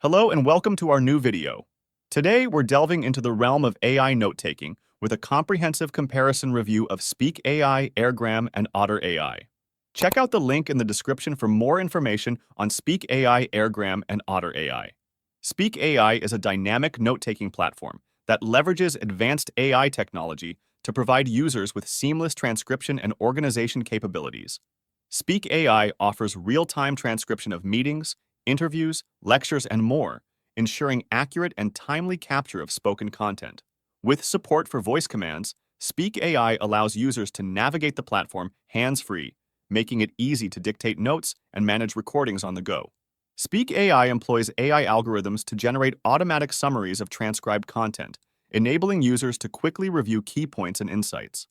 Hello and welcome to our new video. Today, we're delving into the realm of AI note-taking with a comprehensive comparison review of Speak AI, Airgram, and Otter AI. Check out the link in the description for more information on Speak AI, Airgram, and Otter AI. Speak AI is a dynamic note-taking platform that leverages advanced AI technology to provide users with seamless transcription and organization capabilities. Speak AI offers real-time transcription of meetings, interviews, lectures, and more, ensuring accurate and timely capture of spoken content. With support for voice commands, Speak AI allows users to navigate the platform hands-free, making it easy to dictate notes and manage recordings on the go. Speak AI employs AI algorithms to generate automatic summaries of transcribed content, enabling users to quickly review key points and insights.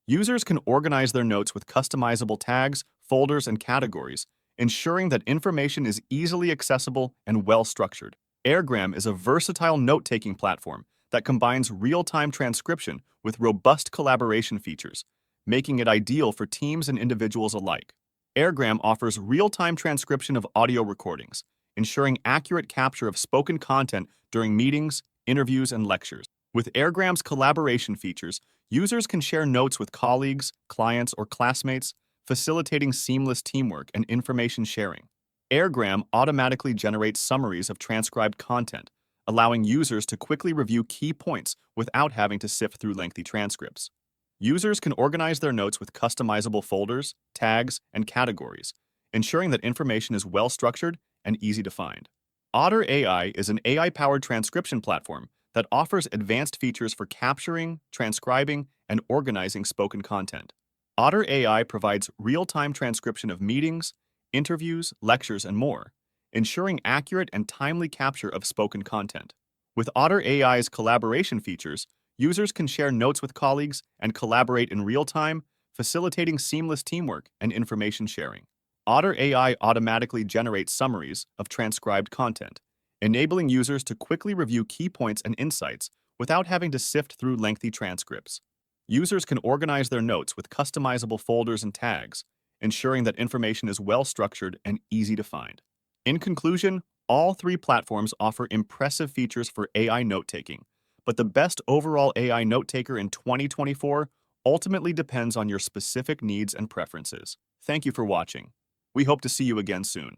Users can organize their notes with customizable tags, folders, and categories, ensuring that information is easily accessible and well-structured. Airgram is a versatile note-taking platform that combines real-time transcription with robust collaboration features, making it ideal for teams and individuals alike. Airgram offers real-time transcription of audio recordings, ensuring accurate capture of spoken content during meetings, interviews, and lectures. With Airgram's collaboration features, users can share notes with colleagues, clients, or classmates, facilitating seamless teamwork and information sharing. Airgram automatically generates summaries of transcribed content, allowing users to quickly review key points without having to sift through lengthy transcripts. Users can organize their notes with customizable folders, tags, and categories, ensuring that information is well-structured and easy to find. Otter AI is an AI-powered transcription platform that offers advanced features for capturing, transcribing, and organizing spoken content. Otter AI provides real-time transcription of meetings, interviews, lectures, and more, ensuring accurate and timely capture of spoken content. With Otter AI's collaboration features, users can share notes with colleagues and collaborate in real time, facilitating seamless teamwork and information sharing. Otter AI automatically generates summaries of transcribed content, enabling users to quickly review key points and insights without having to sift through lengthy transcripts. Users can organize their notes with customizable folders and tags, ensuring that information is well-structured and easy to find. In conclusion, all three platforms offer impressive features for AI note-taking, but the best overall AI note-taker in 2024 ultimately depends on your specific needs and preferences. Thank you for watching. We hope to see you again soon.